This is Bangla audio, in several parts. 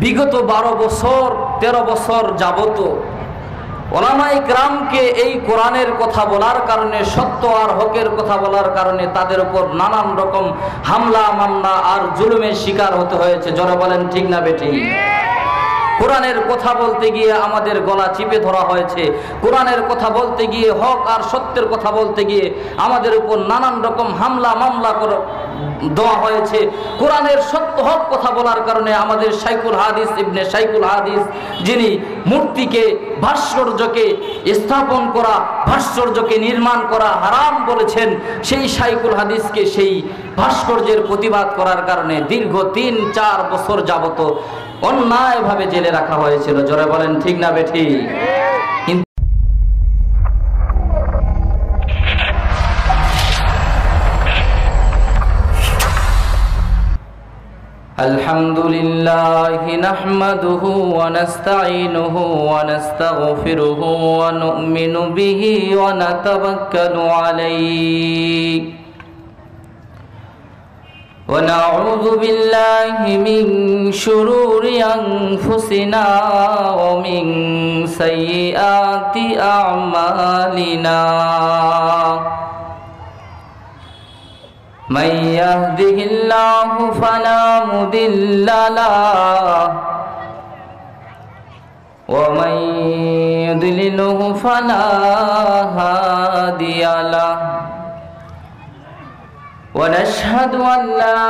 বিগত 12 বছর 13 বছর যাবত ওলামায়ে কেরামকে এই কোরআনের কথা বলার কারণে, সত্য আর হকের কথা বলার কারণে তাদের উপর নানান রকম হামলা মামলা আর জুলুমের শিকার হতে হয়েছে। জোরে বলেন ঠিক না বেঠিক? কোরআনের কথা বলতে গিয়ে আমাদের গলা চিপে ধরা হয়েছে। কোরআনের কথা বলতে গিয়ে, হক আর সত্যের কথা বলতে গিয়ে আমাদের উপর নানান রকম হামলা মামলা দেওয়া হয়েছে। কোরআনের সত্য হক কথা বলার কারণে আমাদের শাইখুল হাদিস ইবনে শাইখুল হাদিস, যিনি মূর্তিকে ভাস্কর্যকে স্থাপন করা, ভাস্কর্যকে নির্মাণ করা হারাম বলেছেন, সেই শাইখুল হাদিসকে সেই ভাস্কর্যের প্রতিবাদ করার কারণে দীর্ঘ 3-4 বছর যাবত অন্যায়ভাবে জেলে রাখা হয়েছিল। জোরে বলেন ঠিক না বেঠিক? আলহামদুলিল্লাহি নাহমাদুহু ওয়া নাস্তাঈনুহু ওয়া নাস্তাগফিরুহু ওয়া নু'মিনু বিহি ওয়া নাতাওয়াক্কালু আলাইহি ونعوذ بالله من شرور أنفسنا ومن سيئات أعمالنا من يهده الله فلا مضل له ومن يضلله فلا هادي له ونشهد أن لا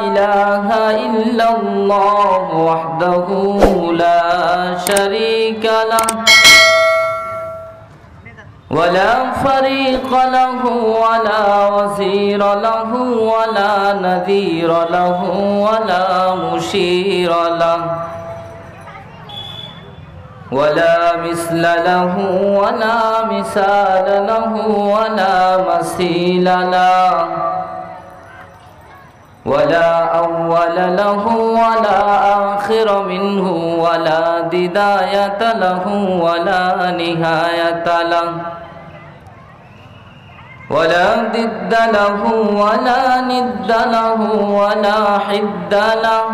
إله إلا الله وحده لا شريك له ولا فريق له ولا وزير له ولا نذير له ولا مشير له ولا مثل له ولا مثال له ولا مثيل له ولا أول له ولا آخر منه ولا بداية له ولا نهاية له ولا ضد له ولا ند له ولا حد له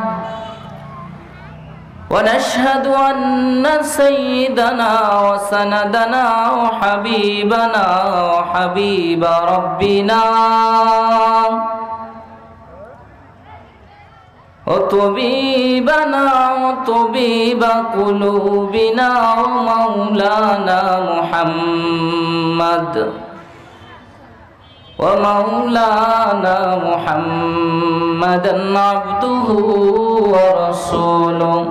ونشهد أن سيدنا وسندنا وحبيبنا وحبيب ربنا وطبيبنا وطبيب قلوبنا ومولانا محمد محمدا عبده ورسوله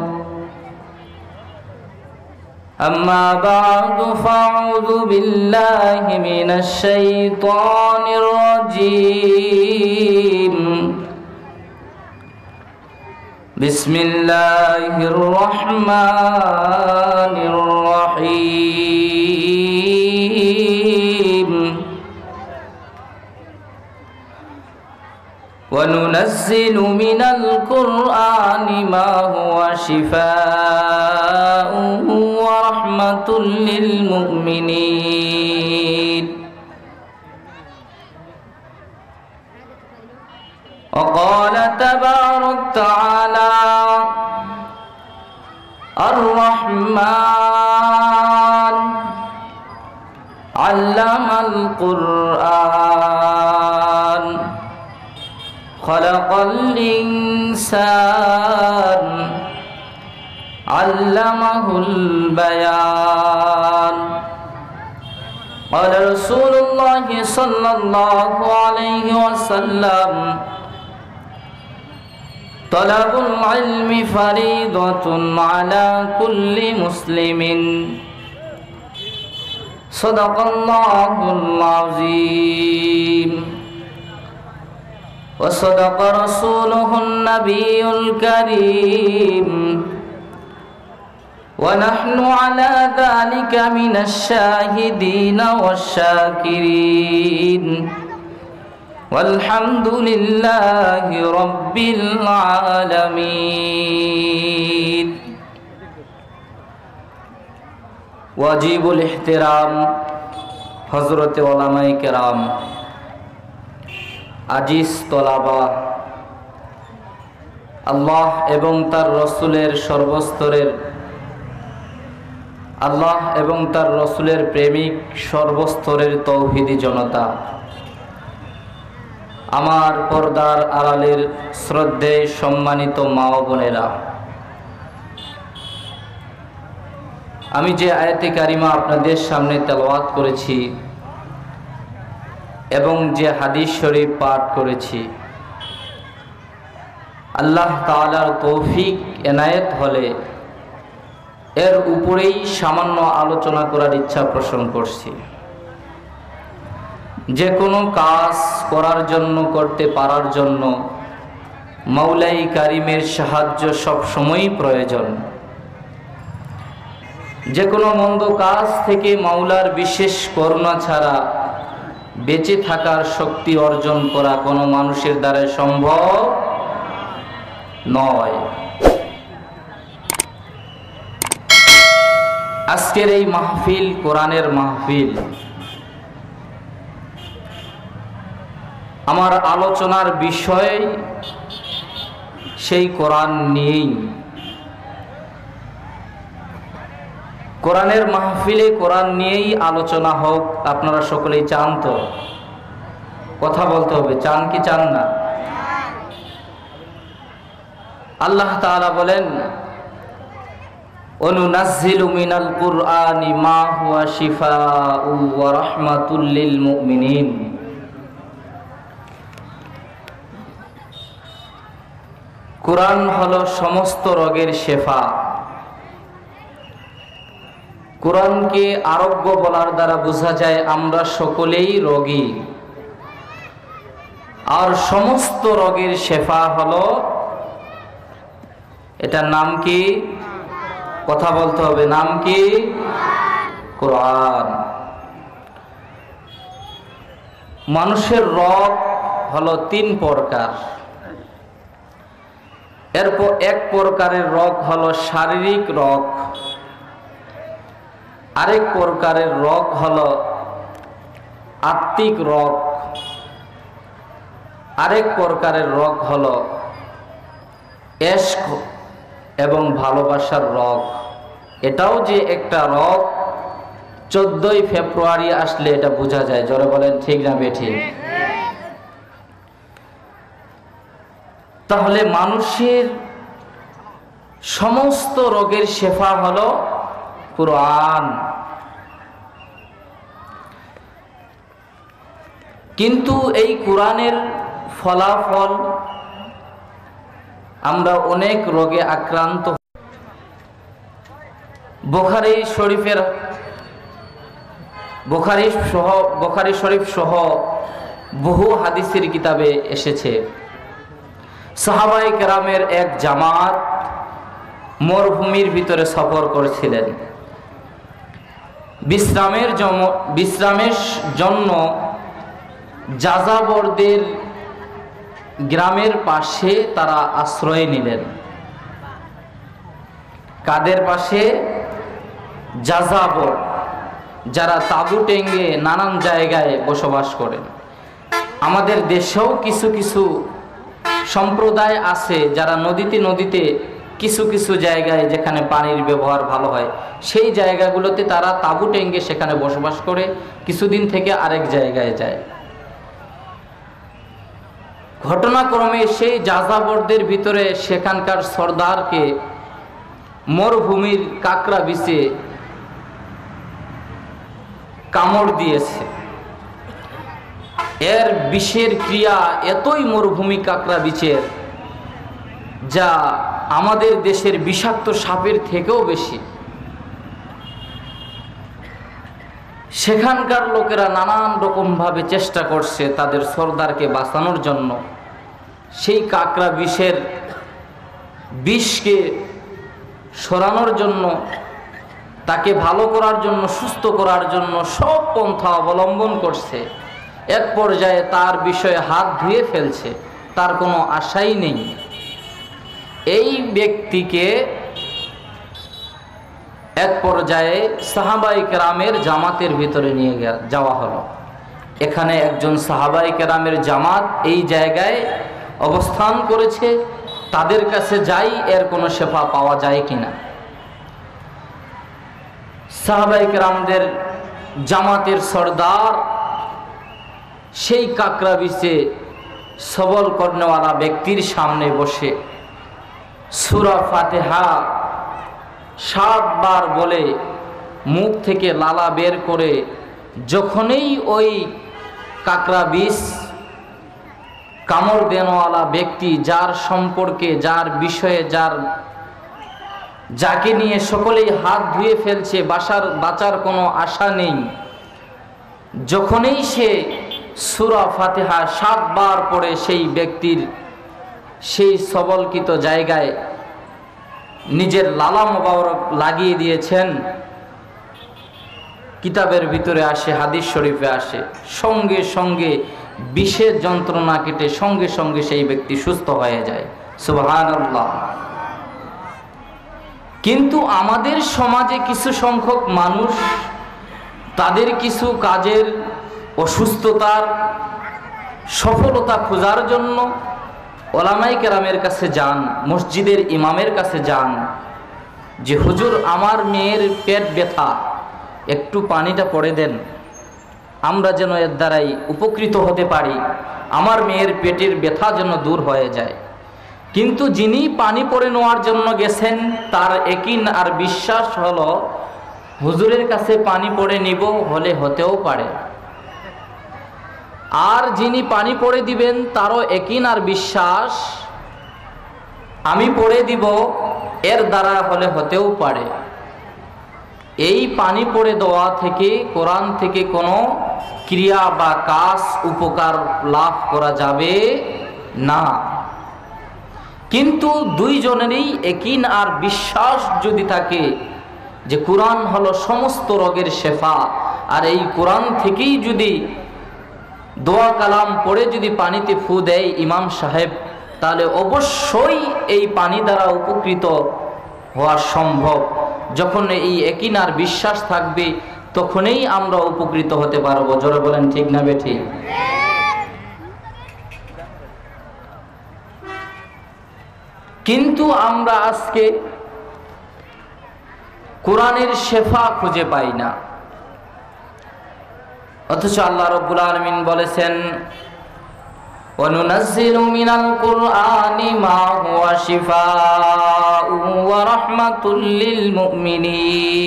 أما بعد فأعوذ بالله من الشيطان الرجيم بسم الله الرحمن الرحيم وننزل من القرآن ما هو شفاء ورحمة للمؤمنين وقال تبارك تعالى الرحمن علم القرآن خلق الإنسان علمه البيان قال رسول الله صلى الله عليه وسلم طلب العلم فريضة على كل مسلم صدق الله العظيم وصدق رسوله النبي الكريم ونحن على ذلك من الشاهدين والشاكرين والحمد لله رب العالمين واجب الاحترام حضرت علماء کرام আজিজ তলাবা আল্লাহ এবং তার রসুলের প্রেমিক সর্বস্তরের তৌহিদি জনতা, আমার পর্দার আড়ালের শ্রদ্ধেয় সম্মানিত মা ও বোনেরা, আমি যে আয়াতে কারিমা আপনাদের সামনে তেলাওয়াত করেছি এবং যে হাদিস শরীফ পাঠ করেছি, আল্লাহ তাআলার তৌফিক এনায়েত হলে এর উপরেই সামান্য আলোচনা করার ইচ্ছা পোষণ করছি। যে কোনো কাজ করার জন্য, করতে পারার জন্য মাওলাই কারিমের সাহায্য সবসময়ই প্রয়োজন। যে কোনো মন্দ কাজ থেকে মাওলার বিশেষ করুণা ছাড়া বেঁচে থাকার শক্তি অর্জন করা কোনো মানুষের দ্বারা সম্ভব নয়। আজকের এই মাহফিল কোরআনের মাহফিল। আমার আলোচনার বিষয় সেই কোরআন নিয়েই। কোরআনের মাহফিলে কোরআন নিয়েই আলোচনা হোক, আপনারা সকলেই চান তো? কথা বলতে হবে, চান কি চান না? আল্লাহ তাআলা বলেন, অনুনাজ্জিলু মিনাল কুরআনি মা হুয়া শিফাউ ওয়া রাহমাতুল লিল মুমিনিন। কোরআন হলো সমস্ত রোগের শেফা। কোরআনকে আরোগ্য বলার দ্বারা বোঝা যায় আমরা সকলেই রোগী, আর সমস্ত রোগের শেফা হলো, এটার নাম কি? কথা বলতে হবে, নাম কি? কোরআন। মানুষের রোগ হলো 3 প্রকার। এরপর এক প্রকারের রোগ হলো শারীরিক রোগ, আরেক প্রকারের রোগ হলো আত্মিক রোগ, আরেক প্রকারের রোগ হলো ইশক এবং ভালোবাসার রোগ। এটাও যে একটা রোগ, 14ই ফেব্রুয়ারি আসলে এটা বোঝা যায়। জোরে বলেন ঠিক না বেঠিক? তাহলে মানুষের সমস্ত রোগের শেফা হলো কোরআন। কিন্তু এই কোরআনের ফলাফল আমরা অনেক রোগে আক্রান্ত। বুখারী শরীফ সহ বহু হাদিসের কিতাবে এসেছে, সাহাবায়ে কেরামের এক জামাত মরুভূমির ভিতরে সফর করছিলেন। বিশ্রামের জন্য যাযাবরদের গ্রামের পাশে তারা আশ্রয় নিলেন। কাদের পাশে? যাযাবর, যারা তাঁবু টেঙ্গে নানান জায়গায় বসবাস করেন। আমাদের দেশেও কিছু কিছু সম্প্রদায় আছে যারা নদীতে কিছু কিছু জায়গায় যেখানে পানির ব্যবহার ভালো হয়, সেই জায়গাগুলোতে তারা তাঁবু টেঙ্গে সেখানে বসবাস করে কিছুদিন থেকে আরেক জায়গায় যায়। ঘটনাক্রমে সেই যাযাবরদের ভিতরে সেখানকার সর্দারকে মরুভূমির কাকড়া বিছে কামড় দিয়েছে। এর বিষের ক্রিয়া এতই মরুভূমি কাকড়া বিচের, যা আমাদের দেশের বিষাক্ত সাপের থেকেও বেশি। সেখানকার লোকেরা নানান রকমভাবে চেষ্টা করছে তাদের সর্দারকে বাঁচানোর জন্য। সেই কাকড়া বিষকে সরানোর জন্য, তাকে ভালো করার জন্য, সুস্থ করার জন্য সব পন্থা অবলম্বন করছে। এক পর্যায়ে তার বিষয়ে হাত ধুয়ে ফেলছে, তার কোনো আশাই নেই। এই ব্যক্তিকে এক পর্যায়ে সাহাবায়ে কেরামের জামাতের ভিতরে নিয়ে যাওয়া হলো। এখানে একজন সাহাবায়ে কেরামের জামাত এই জায়গায় অবস্থান করেছে তাদের কাছে যাই, এর কোনো শেফা পাওয়া যায় কিনা। সাহাবায়ে কেরামদের জামাতের সরদার সেই কাকরা বিছে সবল করনেওয়ালা ব্যক্তির সামনে বসে সূরা ফাতিহা 7 বার বলে মুখ থেকে লালা বের করে যখনই ওই কাকরা বিষ কামড় দেনওয়ালা ব্যক্তি, যার সম্পর্কে, যার বিষয়ে, যাকে নিয়ে সকলেই হাত ধুয়ে ফেলছে, বাঁচার কোনো আশা নেই, যখনই সে সূরা ফাতিহা 7 বার পড়ে সেই ব্যক্তির সেই সবলকৃত জায়গায় নিজের লালা মোবারক লাগিয়ে দিয়েছেন, কিতাবের ভিতরে আসে, হাদিস শরীফে আসে, সঙ্গে সঙ্গে বিষের যন্ত্রণা কেটে সঙ্গে সঙ্গে সেই ব্যক্তি সুস্থ হয়ে যায়। সুবহানাল্লাহ। কিন্তু আমাদের সমাজে কিছু সংখ্যক মানুষ তাদের কিছু কাজের অসুস্থতার সফলতা খোঁজার জন্য ওলামায়ে কেরামের কাছে যান, মসজিদের ইমামের কাছে যান, যে হুজুর আমার মেয়ের পেট ব্যথা, একটু পানিটা পড়ে দেন, আমরা যেন এর দ্বারাই উপকৃত হতে পারি, আমার মেয়ের পেটের ব্যথা যেন দূর হয়ে যায়। কিন্তু যিনি পানি পড়ে নেওয়ার জন্য গেছেন তার ইয়াকিন আর বিশ্বাস হলো হুজুরের কাছে পানি পড়ে নিব, হলে হতেও পারে। আর যিনি পানি পড়ে দিবেন তারও ইয়াকিন আর বিশ্বাস আমি পড়ে দিব, এর দ্বারা হলে হতেও পারে। এই পানি পড়ে দেওয়া থেকে কোরআন থেকে কোনো ক্রিয়া বা কাজ উপকার লাভ করা যাবে না। কিন্তু দুইজনেরই ইয়াকিন আর বিশ্বাস যদি থাকে যে কোরআন হলো সমস্ত রোগের শেফা, আর এই কোরআন থেকেই যদি দোয়া কালাম পড়ে যদি পানিতে ফু দেয় ইমাম সাহেব, তাহলে অবশ্যই এই পানি দ্বারা উপকৃত হওয়া সম্ভব। যখন এই ইয়াকিন আর বিশ্বাস থাকবে তখনই আমরা উপকৃত হতে পারবো। জোরে বলেন ঠিক না বেঠিক? কিন্তু আমরা আজকে কোরআনের শেফা খুঁজে পাই না, অথচ আল্লাহ রাব্বুল আলামিন বলেছেন ওয়ানুনাজ্জিলু মিনাল কুরআনি মা হুয়া শিফাউ ওয়া রাহমাতুল লিল মুমিনিন।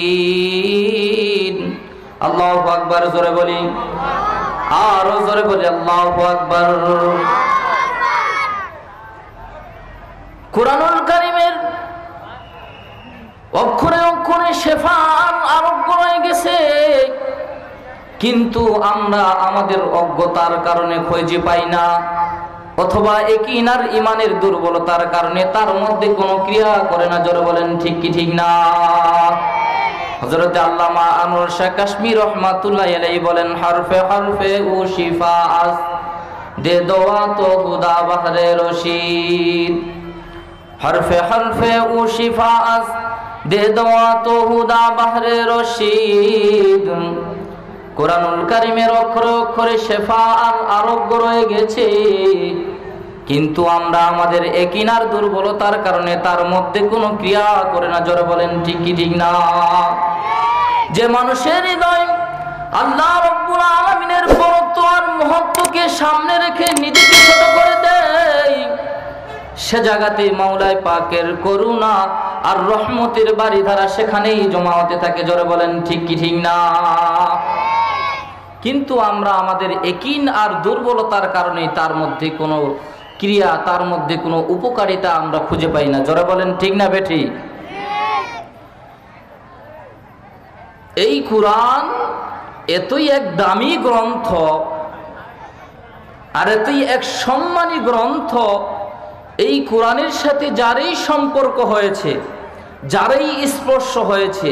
আল্লাহু আকবার। জোরে বলি, আরো জোরে বলি আল্লাহু আকবার। কুরআনুল কারীমের অক্ষরে অক্ষরে শেফা আরোগ্য হয়ে গেছে, কিন্তু আমরা আমাদের অজ্ঞতার কারণে খুঁজে পাই না, অথবা ইয়াকিন আর ঈমানের দুর্বলতার কারণে তার মধ্যে কোনো ক্রিয়া করে না। জোরে বলেন ঠিক কি ঠিক না? হযরত আল্লামা আনোয়ার শাহ কাশ্মীর রাহমাতুল্লাহি আলাইহি বলেন, হরফে হরফে ও শিফা আস দে দোয়া তো খুদা বাহরে রশিদ। হরফে হরফে ও শিফা আস দে দোয়া তো খুদা বাহরে রশিদ। কোরআনুল কারীমের অক্ষরে অক্ষরে শেফা আর আরোগ্য রয়ে গেছে, কিন্তু আমরা আমাদের ইয়াকিন আর দুর্বলতার কারণে তার মধ্যে কোনো ক্রিয়া করে না। জোরে বলেন ঠিক কি ঠিক না? যে মানুষের হৃদয় আল্লাহ রাব্বুল আলামিনের বরত্ব আর মহত্বকে সামনে রেখে নিজেকে ছোট করে দেয়, সে জায়গাতে মাওলাই পাকের করুণা আর রহমতের বাড়িধারা সেখানেই জমা হতে থাকে। জোরে বলেন ঠিক কি ঠিক না? কিন্তু আমরা আমাদের ইয়াকিন আর দুর্বলতার কারণে তার মধ্যে কোনো ক্রিয়া, তার মধ্যে কোনো উপকারিতা আমরা খুঁজে পাই না। জোরে বলেন ঠিক না বেঠি? এই কুরআন এতই এক দামি গ্রন্থ আর এতই এক সম্মানী গ্রন্থ, এই কোরআনের সাথে যারই সম্পর্ক হয়েছে, যারই স্পর্শ হয়েছে,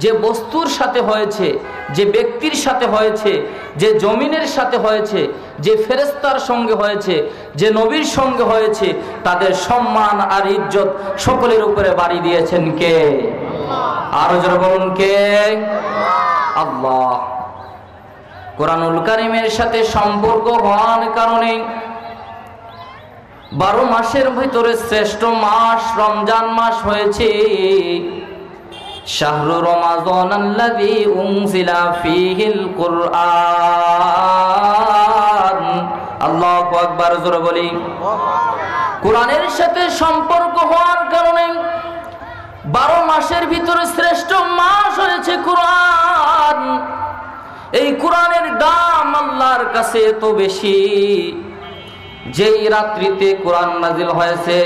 যে বস্তুর সাথে হয়েছে, যে ব্যক্তির সাথে হয়েছে, যে জমিনের সাথে হয়েছে, যে ফেরেশতার সঙ্গে হয়েছে, যে নবীর সঙ্গে হয়েছে, তাদের সম্মান আর ইজ্জত সকলের উপরে বাড়ি দিয়েছেন কে? আরো জোরে বলুন কে? আল্লাহ। কোরআনুল কারীমের সাথে সম্পর্ক হওয়ার কারণে 12 মাসের ভিতরে শ্রেষ্ঠ মাস রমজান মাস হয়েছে। শাহরু রমাদান আল্লাযী উনজিলা ফীহিল কুরআন। আল্লাহু আকবার, জোরে বলি। কোরআনের সাথে সম্পর্ক হওয়ার কারণে 12 মাসের ভিতরে শ্রেষ্ঠ মাস হয়েছে কোরআন। এই কোরআনের দাম আল্লাহর কাছে এত বেশি, যেই রাত্রিতে কোরআন নাজিল হয়েছে,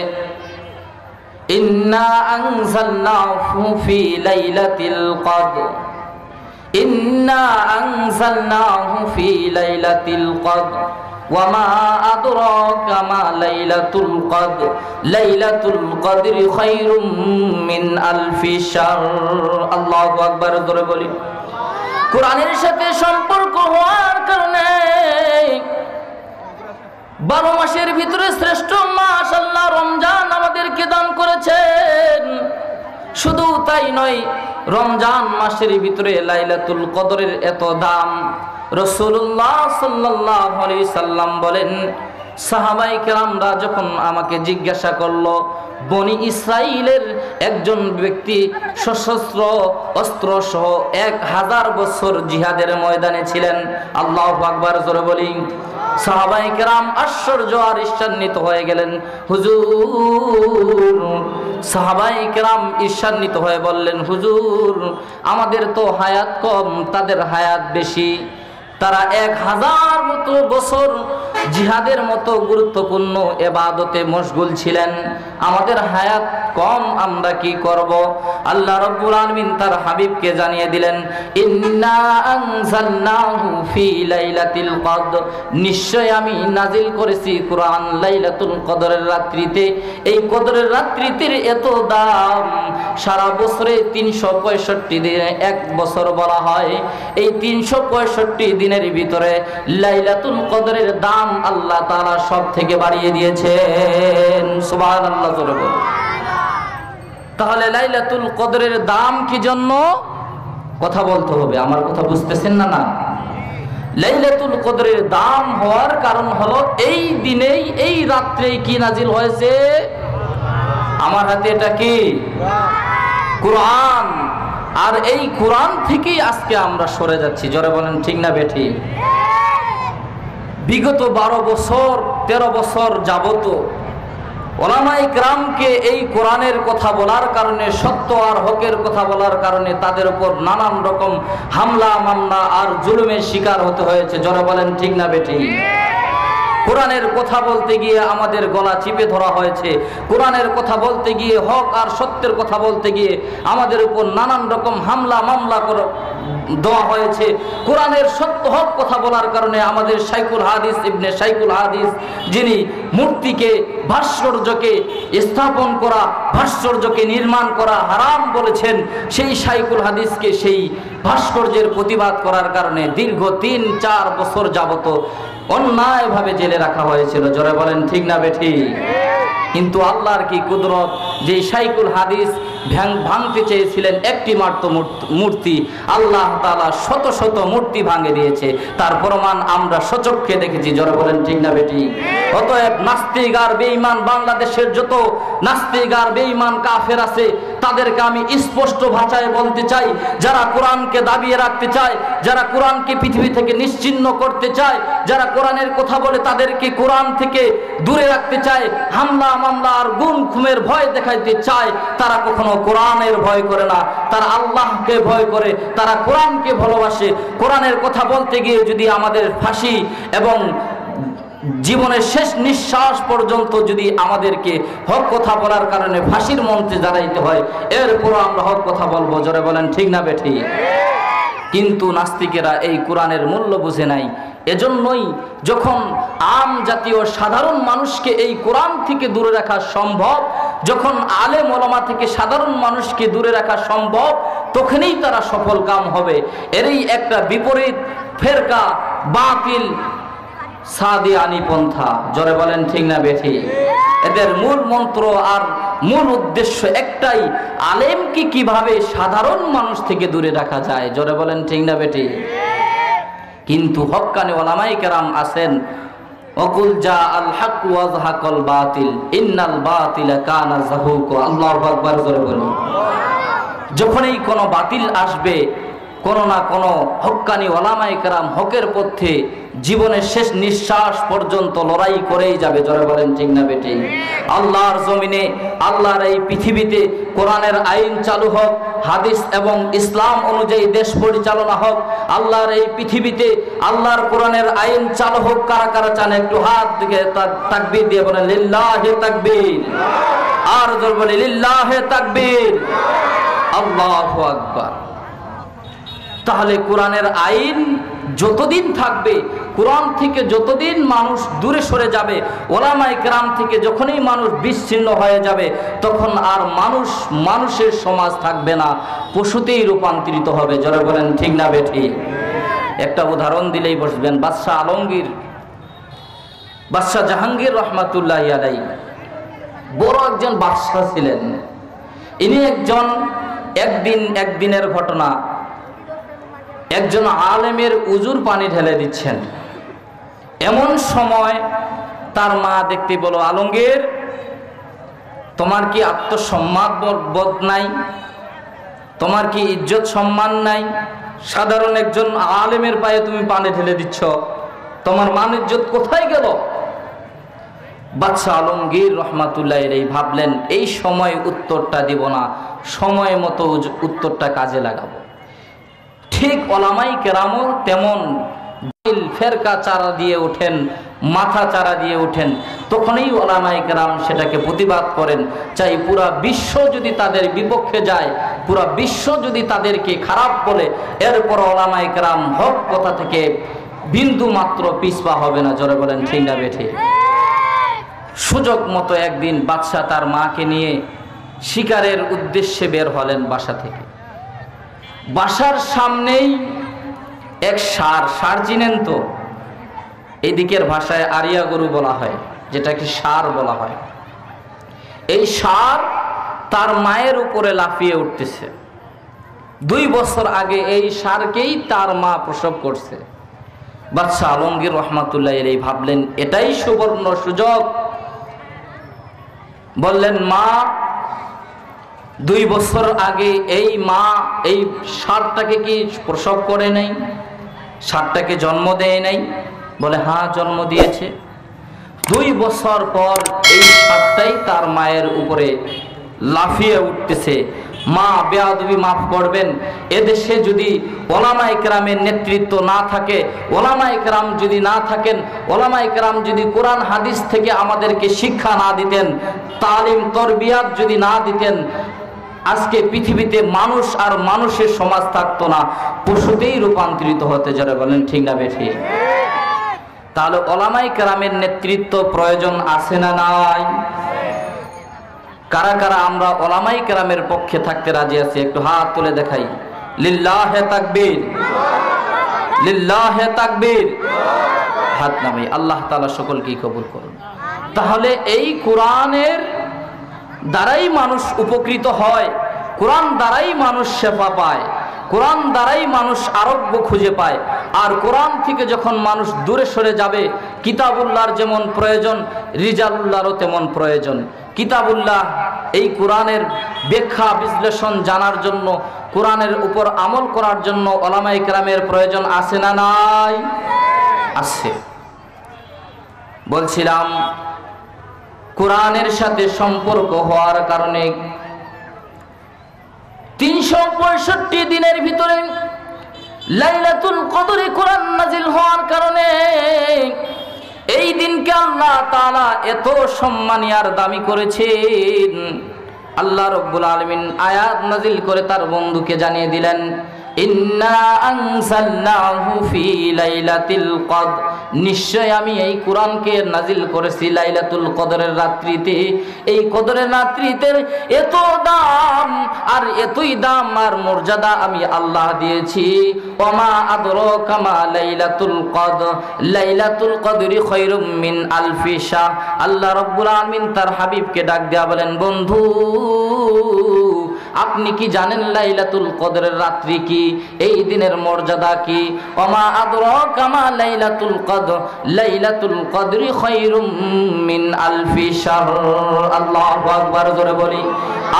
ইন্না আনজালনাহু ফি লাইলাতিল কদর, ইন্না আনজালনাহু ফি লাইলাতিল কদর ওয়া মা আদরাকা মা লাইলাতুল কদর, লাইলাতুল কদরি খায়রুম মিন আলফি শাহর। আল্লাহু আকবার, জোরে বলি। কোরআনের সাথে সম্পর্ক হওয়ার কারণে 12 মাসের ভিতরে শ্রেষ্ঠ মাস আল্লাহ রমজান আমাদেরকে দান করেছেন। শুধু তাই নয়, রমজান মাসের ভিতরে লাইলাতুল কদরের এত দাম। রাসূলুল্লাহ সাল্লাল্লাহু আলাইহি সাল্লাম বলেন, সাহাবায়ে কেরামরা যখন আমাকে জিজ্ঞাসা করলো, বনি ইসরাইলের একজন ব্যক্তি সশস্ত্র অস্ত্র সহ 1000 বছর জিহাদের ময়দানে ছিলেন। আল্লাহু আকবার, জোরে বলি। সাহাবায়ে কেরাম আশ্চর্য আর ঈর্ষান্বিত হয়ে গেলেন। হুজুর, সাহাবায়ে কেরাম ঈর্ষান্বিত হয়ে বললেন, হুজুর আমাদের তো হায়াত কম, তাদের হায়াত বেশি। তারা 1000 মতো বছর জিহাদের মতো গুরুত্বপূর্ণ ইবাদতে মশগুল ছিলেন, আমাদের হায়াত কম, আমরা কি করব? আল্লাহ রাব্বুল আলামিন তার হাবিবকে জানিয়ে দিলেন, ইন্না আনজালনাহু ফি লাইলাতিল কদর, নিশ্চয় আমি নাজিল করেছি কোরআন লাইলাতুল কদরের রাত্রিতে। এই কদরের রাত্রিতে এত দাম, সারা বছরে 365 দিনে এক বছর বলা হয়। এই 365 দিনের ভিতরে লাইলাতুল কদরের দাম আল্লাহ তাআলা সব থেকে বাড়িয়ে দিয়েছেন। সুবহানাল্লাহ, জোরে বলুন। তাহলে লাইলাতুল কদরের দাম কি জন্য? কথা বলতে হবে, আমার কথা বুঝতেছেন না? না, লাইলাতুল কদরের দাম হওয়ার কারণ হলো এই দিনেই, এই রাত্রেই কি নাজিল হয়েছে? আমার হাতে এটা কি? কোরআন। আর এই কোরআন থেকেই আজকে আমরা সরে যাচ্ছি। জোরে বলেন, ঠিক না বেঠিক? বিগত 12 বছর 13 বছর যাবত উলামায়ে কেরামকে এই কোরআনের কথা বলার কারণে, সত্য আর হকের কথা বলার কারণে তাদের উপর নানান রকম হামলা মামলা আর জুলুমের শিকার হতে হয়েছে। জোরে বলেন, ঠিক না বেঠিক? কোরআনের কথা বলতে গিয়ে আমাদের গলা চিপে ধরা হয়েছে। কোরআনের কথা বলতে গিয়ে, হক আর সত্যের কথা বলতে গিয়ে আমাদের উপর নানান রকম হামলা মামলা দেওয়া হয়েছে। কোরআনের সত্য হক কথা বলার কারণে আমাদের শাইখুল হাদিস ইবনে শাইখুল হাদিস, যিনি মূর্তিকে, ভাস্কর্যকে স্থাপন করা, ভাস্কর্যকে নির্মাণ করা হারাম বলেছেন, সেই শাইখুল হাদিসকে সেই ভাস্কর্যের প্রতিবাদ করার কারণে দীর্ঘ 3-4 বছর যাবত অন্যায়ভাবে জেলে রাখা হয়েছিল। জোরে বলেন, ঠিক না বেঠিক? কিন্তু আল্লাহর কি কুদরত, যে শাইখুল হাদিস ভাঙতে চেয়েছিলেন একটি মাত্র মূর্তি, আল্লাহ তাআলা শত শত মূর্তি ভাঙে দিয়েছে। তার প্রমাণ আমরা সচক্ষে দেখেছি। জোরে বলেন, ঠিক না বেঠিক? অতএব নাস্তিক আর বেঈমান, বাংলাদেশের যত নাস্তিক আর বেঈমান কাফের আছে, তাদেরকে আমি স্পষ্ট ভাষায় বলতে চাই, যারা কোরআনকে দাবিয়ে রাখতে চায়, যারা কোরআনকে পৃথিবী থেকে নিশ্চিহ্ন করতে চায়, যারা কোরআনের কথা বলে তাদেরকে কোরআন থেকে দূরে রাখতে চায়, হামলা মামলা আর গুম খুমের ভয় দেখাইতে চায়, তারা কখনো কোরআনের ভয় করে না, তারা আল্লাহকে ভয় করে, তারা কোরআনকে ভালোবাসে। কোরআনের কথা বলতে গিয়ে যদি আমাদের ফাঁসি এবং জীবনের শেষ নিঃশ্বাস পর্যন্ত যদি আমাদেরকে হক কথা বলার কারণে ফাঁসির মঞ্চে দাঁড়াইতে হয়, এরপরও আমরা হক কথা বলবো। জোরে বলেন, ঠিক না বেঠিক? কিন্তু নাস্তিকেরা এই কোরআনের মূল্য বুঝে নাই। এজন্যই যখন আম জাতীয় সাধারণ মানুষকে এই কোরআন থেকে দূরে রাখা সম্ভব, যখন আলেম ওলামা থেকে সাধারণ মানুষকে দূরে রাখা সম্ভব, তখনই তারা সফল কাম হবে। এরই একটা বিপরীত ফেরকা, বাতিল সাদিয়ানি পন্থা। জোরে বলেন, ঠিক না বেঠিক? এদের মূল মন্ত্র আর মূল উদ্দেশ্য একটাই, আলেমকে কিভাবে সাধারণ মানুষ থেকে দূরে রাখা যায়। জোরে বলেন, ঠিক না বেঠিক? কিন্তু হক্কানি ওলামায়ে কেরাম আছেন, ওয়াকুল জাআল হক ওয়া যাহাকাল বাতিল ইন্নাল বাতিলা কানা যাহুকা। আল্লাহু আকবার জোরে বলুন। যখনই কোনো বাতিল আসবে, কোনো না কোনো হক্কানি ওলামায়ে কেরাম হকের পথে জীবনের শেষ নিঃশ্বাস পর্যন্ত লড়াই করেই যাবে। জোরে বলেন ঠিক না বেঠিক? আল্লাহর জমিনে, আল্লাহর এই পৃথিবীতে কোরআনের আইন চালু হোক, হাদিস এবং ইসলাম অনুযায়ী দেশ পরিচালনা হোক। আল্লাহর এই পৃথিবীতে আল্লাহর কোরআনের আইন চালু হোক। কারা কারা চান একটু হাত দিকে তাকবীর দিয়ে বলেন লিল্লাহি তাকবীর। আর জোরে বলি লিল্লাহি তাকবীর, আল্লাহু আকবার। তাহলে কোরআনের আইন যতদিন থাকবে, কোরআন থেকে যতদিন মানুষ দূরে সরে যাবে, ওলামায়ে কেরাম থেকে যখনই মানুষ বিচ্ছিন্ন হয়ে যাবে, তখন আর মানুষের সমাজ থাকবে না, পশুতেই রূপান্তরিত হবে। যারা বলেন ঠিক না বেঠিক? একটা উদাহরণ দিলেই বসবেন। বাদশাহ জাহাঙ্গীর রহমাতুল্লাহি আলাইহি বড় একজন বাদশাহ ছিলেন। ইনি একদিনের ঘটনা, একজন আলেমের উজুর পানি ঢেলে দিচ্ছেন। এমন সময় তার মা দেখতে বলো, আলমগীর, তোমার কি আত্মসম্মান বোধ নাই? তোমার কি ইজ্জত সম্মান নাই? সাধারণ একজন আলেমের পায়ে তুমি পানি ঢেলে দিচ্ছ, তোমার মান ইজ্জত কোথায় গেল? বাদশাহ আলমগীর রহমাতুল্লাহ আলাইহি ভাবলেন, এই সময় উত্তরটা দিব না, সময় মতো উত্তরটা কাজে লাগাবো। ঠিক ওলামায়ে কেরামও তেমন ফেরকা চারা দিয়ে ওঠেন, মাথা চারা দিয়ে ওঠেন। তখনই ওলামায়ে কেরাম সেটাকে প্রতিবাদ করেন। চাই পুরা বিশ্ব যদি তাদের বিপক্ষে যায়, পুরা বিশ্ব যদি তাদেরকে খারাপ বলে, এরপর ওলামায়ে কেরাম হক কথা থেকে বিন্দু মাত্র পিছপা হবে না। জোরে বলেন ঠিক না বেঠিক? সুযোগ মতো একদিন বাদশাহ তার মাকে নিয়ে শিকারের উদ্দেশ্যে বের হলেন বাসা থেকে। বাসার সামনেই এক ষাঁড় চিনেন তো? এদিকের ভাষায় আরিয়া গরু বলা হয়, যেটাকে ষাঁড় বলা হয়। এই ষাঁড় তার মায়ের উপরে লাফিয়ে উঠতেছে। 2 বছর আগে এই ষাঁড়কেই তার মা প্রসব করছে। বাদশাহ আলমগীর রহমাতুল্লাহ আলাইহি ভাবলেন, এটাই সুবর্ণ সুযোগ। বললেন, মা, 2 বছর আগে এই মা এই ষাঁড়টাকে কি প্রসব করে নাই? ষাঁড়টাকে জন্ম দেয় নাই? বলে, হ্যাঁ, জন্ম দিয়েছে। 2 বছর পর এই ষাঁড়টাই তার মায়ের উপরে লাফিয়ে উঠতেছে। মা, বেয়াদবি মাফ করবেন, এদেশে যদি ওলামায়ে কেরামের নেতৃত্ব না থাকে, ওলামায়ে কেরাম যদি না থাকেন, ওলামায়ে কেরাম যদি কোরআন হাদিস থেকে আমাদেরকে শিক্ষা না দিতেন, তালিম তরবিয়াত যদি না দিতেন, আজকে পৃথিবীতে মানুষ আর মানুষের সমাজ থাকতো না, পশুতেই রূপান্তরিত হতে। যারা বলেন ঠিক না বেঠিক? তাহলে ওলামায়ে কেরামের নেতৃত্ব প্রয়োজন আছে না নাই? কারা কারা আমরা ওলামায়ে কেরামের পক্ষে থাকতে রাজি আছি? একটু হাত তুলে দেখাই। লিল্লাহে তাকবীর, লিল্লাহে তাকবীর। হাত নামাই। আল্লাহ তাআলা সকলকেই কবুল করুন। তাহলে এই কোরআনের দ্বারাই মানুষ উপকৃত হয়, কোরআন দ্বারাই মানুষ সেবা পায়, কোরআন দ্বারাই মানুষ আরোগ্য খুঁজে পায়। আর কোরআন থেকে যখন মানুষ দূরে সরে যাবে, কিতাবুল্লাহর যেমন প্রয়োজন, রিজালুল্লাহরও তেমন প্রয়োজন। কিতাবুল্লাহ এই কোরআনের ব্যাখ্যা বিশ্লেষণ জানার জন্য, কোরআনের উপর আমল করার জন্য ওলামায়ে কেরামের প্রয়োজন আছে না নাই? আছে। বলছিলাম, কোরআনের সাথে সম্পর্ক হওয়ার কারণে 365 দিনের ভিতরে লাইলাতুল কদরে কোরআন নাজিল হওয়ার কারণে এই দিনকে আল্লাহ তাআলা এত সম্মানী আর দামি করেছেন। আল্লাহ রাব্বুল আলামিন আয়াত নাজিল করে তার বন্ধুকে জানিয়ে দিলেন, ইন্না আনজালনাহু ফি লাইলাতিল কদর, নিশ্চয় আমি এই কোরআনকে নাজিল করেছি লাইলাতুল কদরের রাত্রিতে। এই কদরের রাত্রিতে এত দাম আর এতই দাম আর মর্যাদা আমি আল্লাহ দিয়েছি। ওমা আদরাকা মা লাইলাতুল কদর, লাইলাতুল কদরি খায়রুম মিন আলফি শাহ। আল্লাহ রাব্বুল আলামিন তার হাবিবকে ডাক দেয়া বলেন, বন্ধু, আপনি আপনি কি জানেন লাইলাতুল কদরের রাত্রি কি, এই দিনের মর্যাদা কি? ওমা আদরাকা মা লাইলাতুল কদর, লাইলাতুল কদরি খায়রুম মিন আলফি শাহর। আল্লাহু আকবার, জোরে বলি,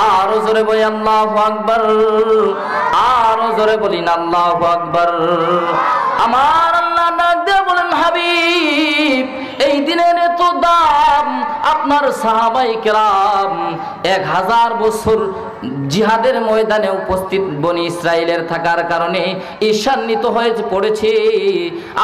আর জোরে বলি আল্লাহু আকবার, আর জোরে বলি না আল্লাহু আকবার। আমার আল্লাহ ডাক দিয়ে বলেন, হাবিব এই দিনের এত দাম, আপনার সাহাবায়ে কেরাম 1000 বছর জিহাদের ময়দানে উপস্থিত বনি ইসরাইলের থাকার কারণে ঈর্ষান্বিত হয়ে পড়েছে।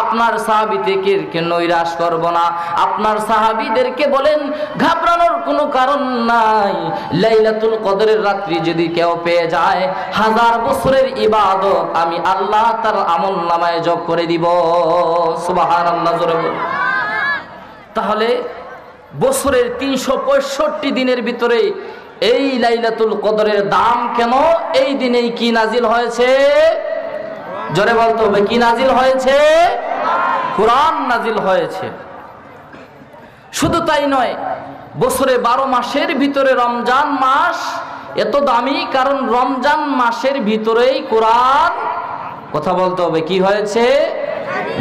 আপনার সাহাবীদেরকে নৈরাশ করব না, আপনার সাহাবীদেরকে বলেন ঘাবড়ানোর কোনো কারণ নাই। লাইলাতুল কদরের রাত্রি যদি কেউ পেয়ে যায়, 1000 বছরের ইবাদত আমি আল্লাহ তার আমলনামায় যোগ করে দিব। সুবহানাল্লাহ, জোরে বলুন। তাহলে বছরের 365 দিনের ভিতরে এই লাইলাতুল কদরের দাম কেন? এই দিনেই কি নাজিল হয়েছে? জোরে বলতে হবে, কি নাজিল হয়েছে? কোরআন নাজিল হয়েছে। শুধু তাই নয়, বছরে 12 মাসের ভিতরে রমজান মাস এত দামি, কারণ রমজান মাসের ভিতরেই কোরআন, কথা বলতে হবে, কি হয়েছে?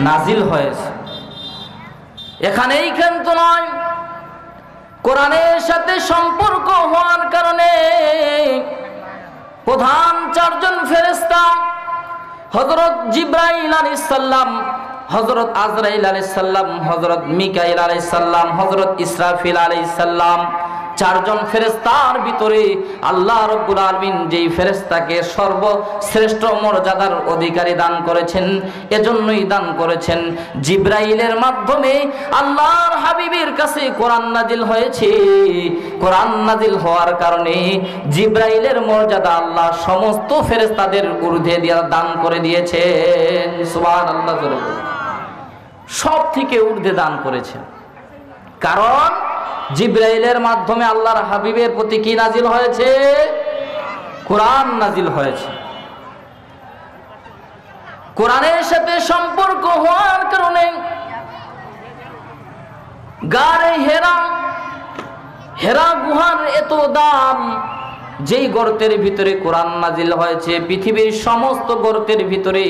নাজিল হয়েছে। এখানেই কিন্তু নয়, কোরআনের সাথে সম্পর্ক হওয়ার কারণে প্রধান 4 জন ফেরেশতা, হযরত জিবরাইল আলাইহিস সালাম, হযরত আজরাইল আলাইহিস সালাম, হযরত মিকাইল আলাইহিস সালাম, হযরত ইসরাফিল আলাইহিস সালাম, 4 জন ফেরেশতার ভিতরে আল্লাহ রাব্বুল আলামিন যেই ফেরেশতাকে সর্বশ্রেষ্ঠ মর্যাদার অধিকারী দান করেছেন, এজন্যই দান করেছেন জিবরাইলের মাধ্যমে আল্লাহর হাবিবের কাছে কোরআন নাজিল হয়েছে। কোরআন নাজিল হওয়ার কারণে জিবরাইলের মর্যাদা আল্লাহ সমস্ত ফেরেশতাদের ঊর্ধ্বে দিয়ে দান করে দিয়েছেন। সুবহানাল্লাহ, সব থেকে ঊর্ধ্বে দান করেছেন। কারণ জিবরাইলের মাধ্যমে আল্লাহর হাবিবের প্রতি কি নাজিল হয়েছে? কোরআন নাজিল হয়েছে। কোরআনের সাথে সম্পর্ক হওয়ার কারণে গারে হেরা গুহার এত দাম, যেই গর্তের ভিতরে কোরআন নাজিল হয়েছে, পৃথিবীর সমস্ত গর্তের ভিতরে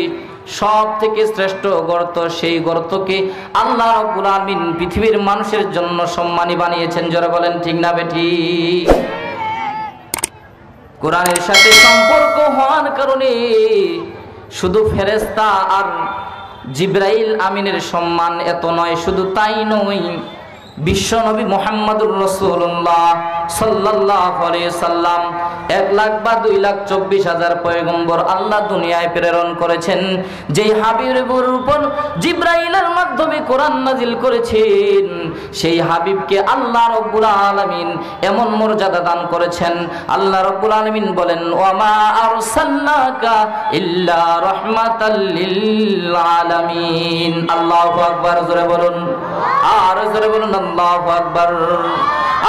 সব থেকে শ্রেষ্ঠ গর্ত, সেই গর্তকে আল্লাহ রাব্বুল আলামিন পৃথিবীর মানুষের জন্য সম্মানী বানিয়েছেন। যারা বলেন ঠিক না বেঠিক? কোরআনের সাথে সম্পর্ক হওয়ার কারণে শুধু ফেরেশতা আর জিবরাইল আমিনের সম্মান এত নয়, শুধু তাই নয়, বিশ্বনবী মুহাম্মদুর রাসূলুল্লাহ সাল্লাল্লাহু আলাইহি সাল্লাম 1,02,24,000 পয়গম্বর আল্লাহ দুনিয়ায় প্রেরণ করেছেন। যেই হাবিবের উপর জিবরাইলের মাধ্যমে কোরআন নাজিল করেছেন, সেই হাবিবকে আল্লাহ রাব্বুল আলামিন এমন মর্যাদা দান করেছেন। আল্লাহ রাব্বুল আলামিন বলেন, ওয়ামা আরসালনাকা ইল্লা রাহমাতাল লিল আলামিন। আল্লাহু আকবার, জোরে বলুন, আর জোরে বলুন আল্লাহু আকবার।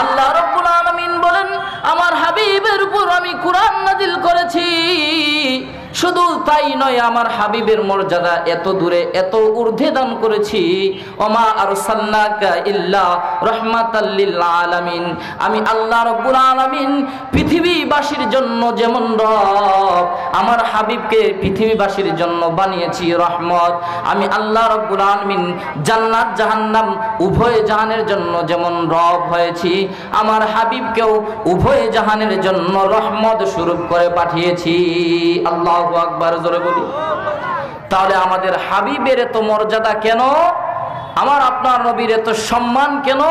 আল্লাহ রাব্বুল আলামিন বলেন, আমার হাবিবের উপর আমি কোরআন নাজিল করেছি। শুধু তাই নয়, আমার হাবিবের মর্যাদা এত দূরে, এত ঊর্ধ্বে দান করেছি। ওমা আরসালনাকা ইল্লা রাহমাতাল লিল আলামিন। আমি আল্লাহ রাব্বুল আলামিন পৃথিবীবাসীর জন্য যেমন রব, আমার হাবিবকে পৃথিবীবাসীর জন্য বানিয়েছি রহমত। আমি আল্লাহ রাব্বুল আলামিন জান্নাত জাহান্নাম উভয় জাহানের জন্য যেমন রব হয়েছি, আমার হাবিবকেও উভয় জাহানের জন্য রহমত স্বরূপ করে পাঠিয়েছি। আল্লাহু আকবার, জোরে বলি। তাহলে আমাদের হাবিবের এত মর্যাদা কেন? আমার আপনার নবীর এত সম্মান কেন?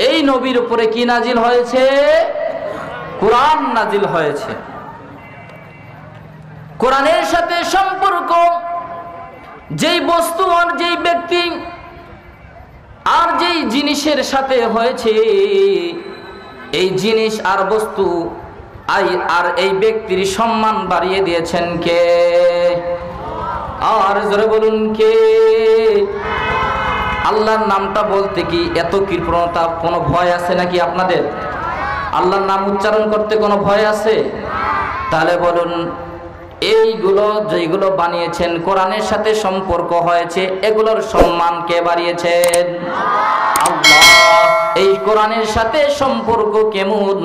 এই নবীর উপরে কি নাজিল হয়েছে? কোরআন নাজিল হয়েছে। কোরআনের সাথে সম্পর্ক যেই বস্তু আর যেই ব্যক্তি আর যেই জিনিসের সাথে হয়েছে, এই জিনিস আর বস্তু আর এই ব্যক্তির সম্মান বাড়িয়ে দিয়েছেন কে? আর জোরে বলুন কে? আল্লাহর নামটা বলতে কি এত কৃপণতা, কোনো ভয় আছে নাকি আপনাদের? আল্লাহর নাম উচ্চারণ করতে কোনো ভয় আছে? তাহলে বলুন, এইগুলো যেগুলো বানিয়েছেন, কোরআনের সাথে সম্পর্ক হয়েছে, এগুলোর সম্মান কে বাড়িয়েছেন? আল্লাহ। এই কোরআনের সাথে সম্পর্ক কেমন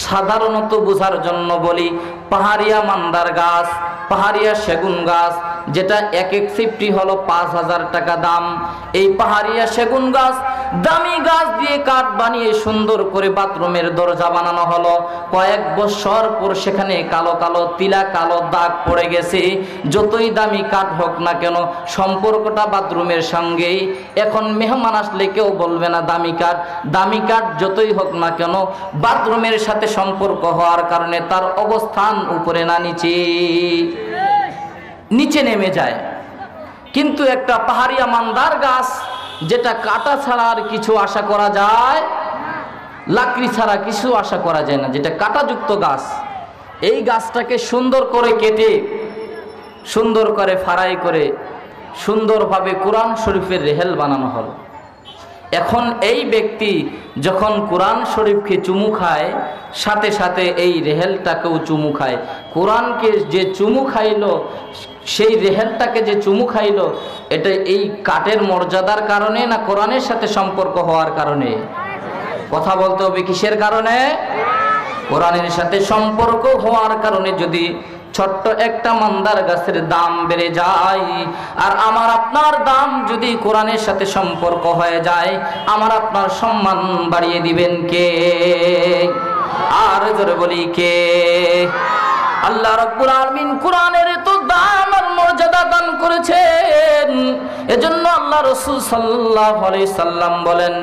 সাধারণত বোঝার জন্য বলি, পাহাড়িয়া মান্দার গাছ, পাহাড়িয়া সেগুন গাছ, যেটা এক এক সিফটি হলো 5,000 টাকা দাম। এই পাহাড়িয়া সেগুন গাছ, দামি গাছ দিয়ে কাঠ বানিয়ে সুন্দর করে বাথরুমের দরজা বানানো হলো। কয়েক বছর পর সেখানে কালো কালো তিলা, কালো দাগ পড়ে গেছে। যতই দামি কাঠ হোক না কেন, সম্পর্কটা বাথরুমের সঙ্গেই। এখন মেহমান আসলে কেউ বলবে না দামি কাঠ। দামি কাঠ যতই হোক না কেন, বাথরুমের সাথে সম্পর্ক হওয়ার কারণে তার অবস্থান উপরে না নিচে নেমে যায়। কিন্তু একটা পাহাড়িয়া মান্দার গাছ, যেটা কাটা ছাড়া আর কিছু আশা করা যায়, লাকড়ি ছাড়া কিছু আশা করা যায় না, যেটা কাঁটাযুক্ত গাছ, এই গাছটাকে সুন্দর করে কেটে, সুন্দর করে ফাড়াই করে, সুন্দরভাবে কোরআন শরীফের রেহেল বানানো হলো। এখন এই ব্যক্তি যখন কোরআন শরীফকে চুমু খায়, সাথে সাথে এই রেহেলটাকেও চুমু খায়। কোরআনকে যে চুমু খাইলো, সেই রেহেলটাকে যে চুমু খাইলো, এটা এই কাঠের মর্যাদার কারণে না কোরআনের সাথে সম্পর্ক হওয়ার কারণে? কথা বলতে হবে কিসের কারণে? কোরআনের সাথে সম্পর্ক হওয়ার কারণে। যদি ছোট্ট একটা মান্দার গাছের দাম বেড়ে যায়, আর আমার আপনার দাম যদি কোরআনের সাথে সম্পর্ক হয়ে যায়, আমার আপনার সম্মান বাড়িয়ে দিবেন কে? আর জোরে বলি কে? আল্লাহ রাব্বুল আলামিন কোরআনের তো দাম আর মর্যাদা দান করেছেন। এজন্য আল্লাহ রাসূল সাল্লাল্লাহু আলাইহি সাল্লাম বলেন,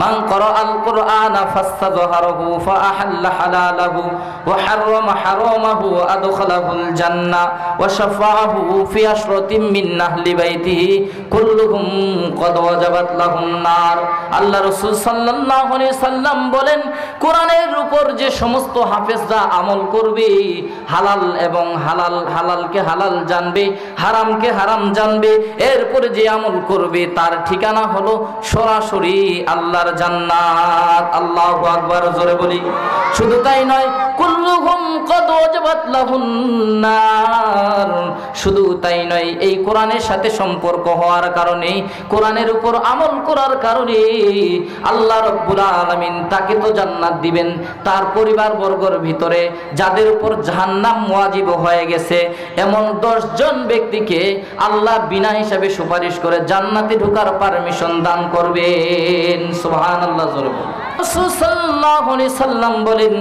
মান ক্বারাআল কুরআনা ফাস্তাযহারাহু ফাআহাল্লা হালালাহু ওয়া হাররামা হারামাহু আদখালাহুল জান্নাহ ওয়া শাফাআহু ফি আশরাতিন মিন আহলি বাইতিহি কুল্লুহুম ক্বাদ ওয়াজাবাত লাহুন নার। আল্লাহ রাসূল সাল্লাল্লাহু আলাইহি সাল্লাম বলেন, কোরআনের উপর যে সমস্ত হাফেজরা আমল করবে, হালাল এবং হালালকে হালাল জানবে, হারামকে হারাম জানবে, এরপরে যে আমল করবে তার ঠিকানা হলো সরাসরি আল্লাহর জান্নাত। আল্লাহু আকবার, জোরে বলি। শুধু তাই নয়, কুল্লুহুম ক্বাদ ওয়াজাবাত লাহুন নার। শুধু তাই নয়, এই কোরআনের সাথে সম্পর্ক হওয়ার কারণে, কোরআনের উপর আমল করার কারণে আল্লাহ রাব্বুল আলামিন তাকে তো জান্নাত দিবেন, তার পরিবার বর্গের ভিতরে যাদের উপর জাহান্নাম ওয়াজিব হয়ে গেছে, এমন 10 জন ব্যক্তিকে আল্লাহ বিনা হিসাবে সুপারিশ করে জান্নাতে ঢোকার পারমিশন দান করবেন। সুবহানাল্লাহ, জোরে বলুন। রাসূল সাল্লাল্লাহু আলাইহি সাল্লাম বলেন,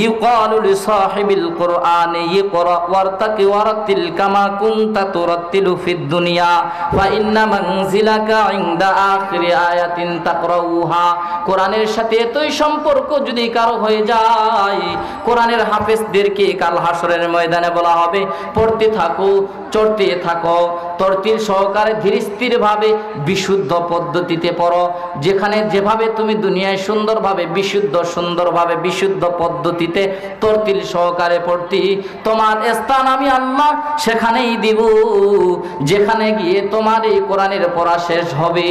ইউকালু লিসাহিবিল কুরআনি ইকরা ওয়ারতাকি ওয়ারাতিল কামা কুনতা তুরাতিলু ফিদ দুনিয়া ফা ইন্না মানজিলাকা ইনদা আখিরি আয়াতিন তাকরাউহা। কোরআনের সাথে এতই সম্পর্ক যদি কারো হয়ে যায়, কোরআনের হাফেজদেরকে কাল হাসরের ময়দানে বলা হবে, পড়তে থাকো, চড়তে থাকো, তরতিল সহকারে ধীর স্থির ভাবে বিশুদ্ধ পদ্ধতিতে পড়ো। যেখানে যেভাবে তুমি দুনিয়ায় সুন্দরভাবে বিশুদ্ধ, সুন্দরভাবে বিশুদ্ধ পদ্ধতিতে তরতিল সহকারে পড়তি, তোমার স্থান আমি আল্লাহ সেখানেই দিব, যেখানে গিয়ে তোমার এই কোরআনের পড়া শেষ হবে।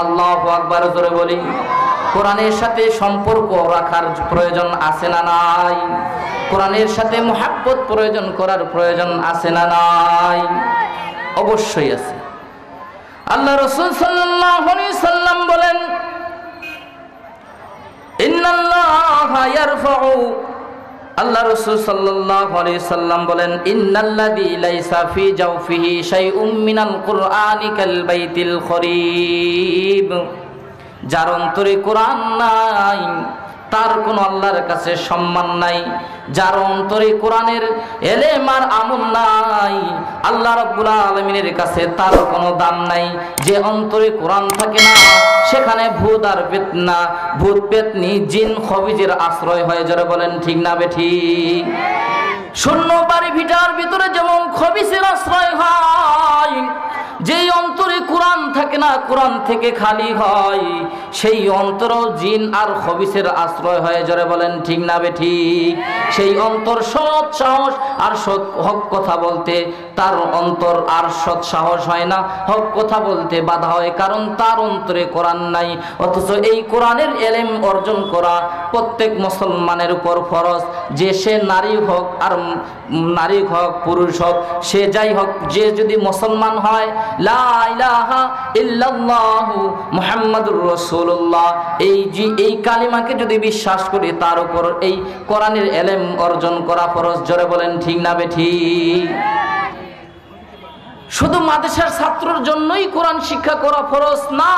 আল্লাহু আকবার, জোরে বলি। কোরআনের সাথে সম্পর্ক রাখার প্রয়োজন আছে না নাই? কোরআনের সাথে মুহাব্বত প্রয়োজন করার প্রয়োজন আছে না নাই? অবশ্যই আছে। আল্লাহ রাসূল সাল্লাল্লাহু আলাইহি সাল্লাম বলেন, ইন্নাল্লাহা ইয়ারফাউ, আল্লাহ রাসূল সাল্লাল্লাহু আলাইহি সাল্লাম বলেন, ইন্নাল্লাযী লাইসা ফি জাওফিহি শাইউম মিনাল কুরআনি কাল বাইতিল খরিব। যার অন্তরে কোরআন নাই, তার কোনো আল্লাহর কাছে সম্মান নাই। যার অন্তরে কোরআনের এলেম আর আমল নাই, আল্লাহ রাব্বুল আলামিনের কাছে তার কোনো দাম নাই। যে অন্তরে কোরআন থাকে না, সেখানে ভূত আর পেতনা, ভূত পেতনি, জিন খবিজের আশ্রয় হয়। যারা বলেন ঠিক না বেঠিক? শূন্য বাড়ি ভিটার ভিতরে যেমন খবিসের আশ্রয় হয়, যেই অন্তরে কোরআন থাকে না, কোরআন থেকে খালি হয়, সেই অন্তর জিন আর খবিসের আশ্রয় হয়। যারা বলেন ঠিক না বেঠিক? সেই অন্তর সৎ সাহস আর সৎ হক কথা বলতে তার অন্তর আর সৎ সাহস হয় না, হক কথা বলতে বাধা হয়, কারণ তার অন্তরে কোরআন নাই। অথচ এই কোরআনের এলেম অর্জন করা প্রত্যেক মুসলমানের উপর ফরজ। যে সে নারী হোক আর নারী হোক পুরুষ হোক, সে যাই হোক, যে যদি মুসলমান হয়, লা ইলাহা ইল্লাল্লাহু মুহাম্মাদুর রাসূলুল্লাহ, এই কালিমাকে যদি বিশ্বাস করি তার উপর এই কোরআনের ইলম অর্জন করা ফরজ। জোরে বলেন ঠিক না বেঠিক? শুধু মাদ্রাসার ছাত্রের জন্যই কোরআন শিক্ষা করা ফরজ না,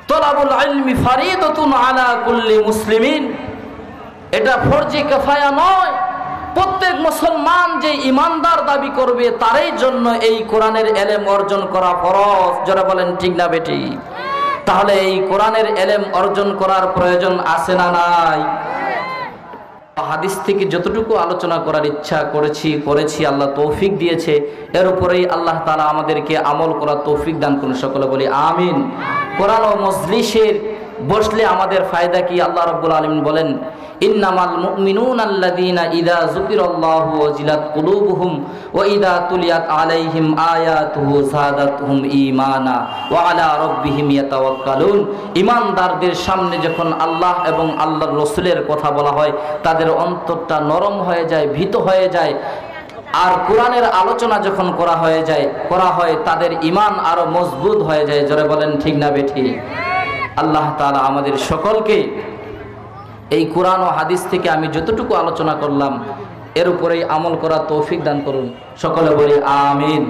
তলাবুল ইলমি ফারিদাতুন আলা কুল্লি মুসলিমিন, এটা ফরজে কিফায়া নয়। প্রত্যেক মুসলমান যে ইমানদার দাবি করবে তারই জন্য এই কোরআনের ইলম অর্জন করা ফরজ। যারা বলেন ঠিক না বেঠিক? তাহলে এই কোরআনের ইলম অর্জন করার প্রয়োজন আছে না নাই? হাদিস থেকে যতটুকু আলোচনা করার ইচ্ছা করেছি আল্লাহ তৌফিক দিয়েছে, এর উপরেই আল্লাহ তাআলা আমাদেরকে আমল করার তৌফিক দান করুন। সকলে বলি আমিন। কোরআন ও মজলিসের বসলে আমাদের ফায়দা কি? আল্লাহ রাব্বুল আলামিন বলেন, ইন্নামাল মুমিনুনা আল্লাযীনা ইযা যুকিরাল্লাহু ওয়াজিলাত কুলুবুহুম ওয়া ইযা তুলিয়াত আলাইহিম আয়াতুহু যাদাতহুম ঈমানা ওয়া আলা রাব্বিহিম ইয়াতাওয়াক্কালুন। ঈমানদারদের সামনে যখন আল্লাহ এবং আল্লাহর রাসূলের কথা বলা হয় তাদের অন্তরটা নরম হয়ে যায়, ভীত হয়ে যায়। আর কোরআনের আলোচনা যখন করা হয় তাদের ঈমান আরো মজবুত হয়ে যায়। জোরে বলেন ঠিক না বেঠিক? আল্লাহ তাআলা আমাদের সকলকে এই কোরআন ও হাদিস থেকে আমি যতটুকু আলোচনা করলাম এর উপরেই আমল করা তৌফিক দান করুন। সকলে বলি আমিন।